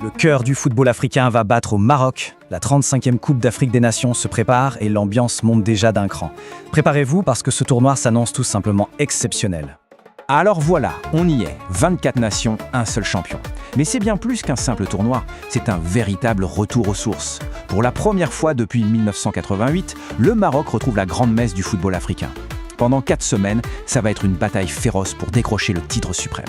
Le cœur du football africain va battre au Maroc. La 35e Coupe d'Afrique des Nations se prépare et l'ambiance monte déjà d'un cran. Préparez-vous parce que ce tournoi s'annonce tout simplement exceptionnel. Alors voilà, on y est, 24 nations, un seul champion. Mais c'est bien plus qu'un simple tournoi, c'est un véritable retour aux sources. Pour la première fois depuis 1988, le Maroc retrouve la grande messe du football africain. Pendant 4 semaines, ça va être une bataille féroce pour décrocher le titre suprême.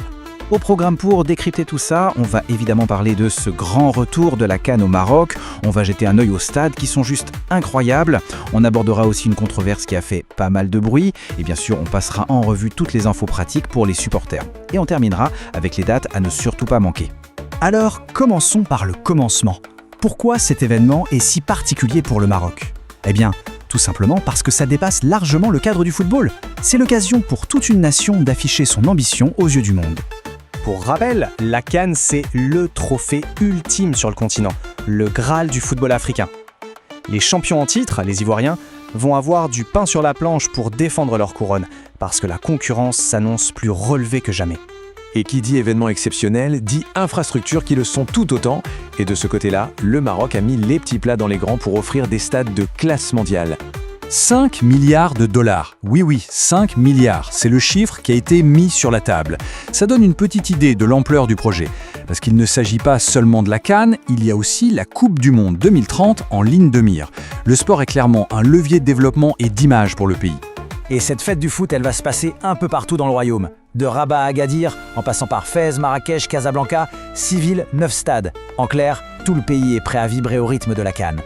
Au programme pour décrypter tout ça, on va évidemment parler de ce grand retour de la CAN au Maroc. On va jeter un œil aux stades qui sont juste incroyables. On abordera aussi une controverse qui a fait pas mal de bruit. Et bien sûr, on passera en revue toutes les infos pratiques pour les supporters. Et on terminera avec les dates à ne surtout pas manquer. Alors, commençons par le commencement. Pourquoi cet événement est si particulier pour le Maroc ? Eh bien, tout simplement parce que ça dépasse largement le cadre du football. C'est l'occasion pour toute une nation d'afficher son ambition aux yeux du monde. Pour rappel, la CAN, c'est le trophée ultime sur le continent, le Graal du football africain. Les champions en titre, les Ivoiriens, vont avoir du pain sur la planche pour défendre leur couronne, parce que la concurrence s'annonce plus relevée que jamais. Et qui dit événement exceptionnel, dit infrastructures qui le sont tout autant. Et de ce côté-là, le Maroc a mis les petits plats dans les grands pour offrir des stades de classe mondiale. 5 milliards de dollars. Oui, 5 milliards. C'est le chiffre qui a été mis sur la table. Ça donne une petite idée de l'ampleur du projet. Parce qu'il ne s'agit pas seulement de la CAN, il y a aussi la Coupe du Monde 2030 en ligne de mire. Le sport est clairement un levier de développement et d'image pour le pays. Et cette fête du foot, elle va se passer un peu partout dans le royaume. De Rabat à Agadir, en passant par Fès, Marrakech, Casablanca, 6 villes, 9 stades. En clair, tout le pays est prêt à vibrer au rythme de la CAN.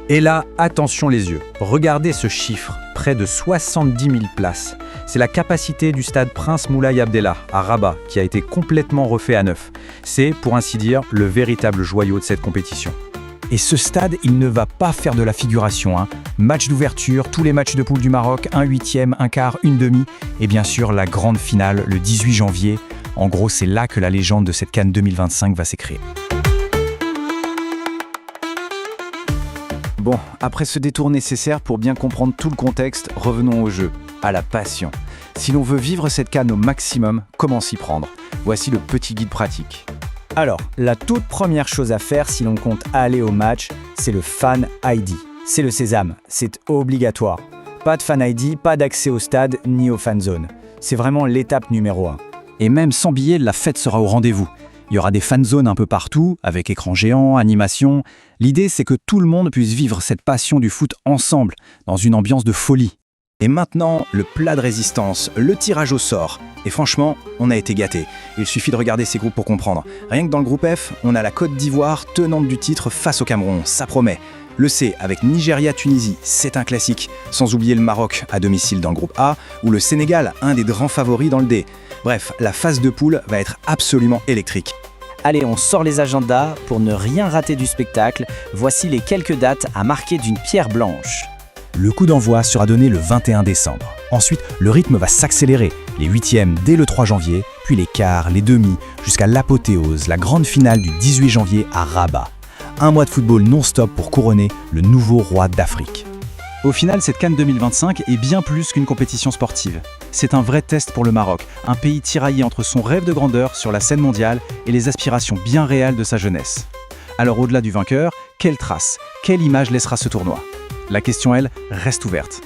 Et là, attention les yeux. Regardez ce chiffre, près de 70 000 places. C'est la capacité du stade Prince Moulay Abdellah à Rabat qui a été complètement refait à neuf. C'est, pour ainsi dire, le véritable joyau de cette compétition. Et ce stade, il ne va pas faire de la figuration. Match d'ouverture, tous les matchs de poule du Maroc, un huitième, un quart, une demi, et bien sûr la grande finale le 18 janvier. En gros, c'est là que la légende de cette CAN 2025 va s'écrire. Bon, après ce détour nécessaire pour bien comprendre tout le contexte, revenons au jeu, à la passion. Si l'on veut vivre cette CAN au maximum, comment s'y prendre ? Voici le petit guide pratique. Alors, la toute première chose à faire si l'on compte aller au match, c'est le Fan ID. C'est le sésame, c'est obligatoire. Pas de Fan ID, pas d'accès au stade ni aux fan zones. C'est vraiment l'étape numéro 1. Et même sans billet, la fête sera au rendez-vous. Il y aura des fan zones un peu partout, avec écran géant, animation. L'idée, c'est que tout le monde puisse vivre cette passion du foot ensemble, dans une ambiance de folie. Et maintenant, le plat de résistance, le tirage au sort. Et franchement, on a été gâtés. Il suffit de regarder ces groupes pour comprendre. Rien que dans le groupe F, on a la Côte d'Ivoire, tenante du titre face au Cameroun. Ça promet. Le C, avec Nigeria-Tunisie, c'est un classique. Sans oublier le Maroc, à domicile dans le groupe A, ou le Sénégal, un des grands favoris dans le D. Bref, la phase de poule va être absolument électrique. Allez, on sort les agendas pour ne rien rater du spectacle. Voici les quelques dates à marquer d'une pierre blanche. Le coup d'envoi sera donné le 21 décembre. Ensuite, le rythme va s'accélérer. Les huitièmes dès le 3 janvier, puis les quarts, les demi, jusqu'à l'apothéose, la grande finale du 18 janvier à Rabat. Un mois de football non-stop pour couronner le nouveau roi d'Afrique. Au final, cette CAN 2025 est bien plus qu'une compétition sportive. C'est un vrai test pour le Maroc, un pays tiraillé entre son rêve de grandeur sur la scène mondiale et les aspirations bien réelles de sa jeunesse. Alors au-delà du vainqueur, quelle trace, quelle image laissera ce tournoi ? La question, elle, reste ouverte.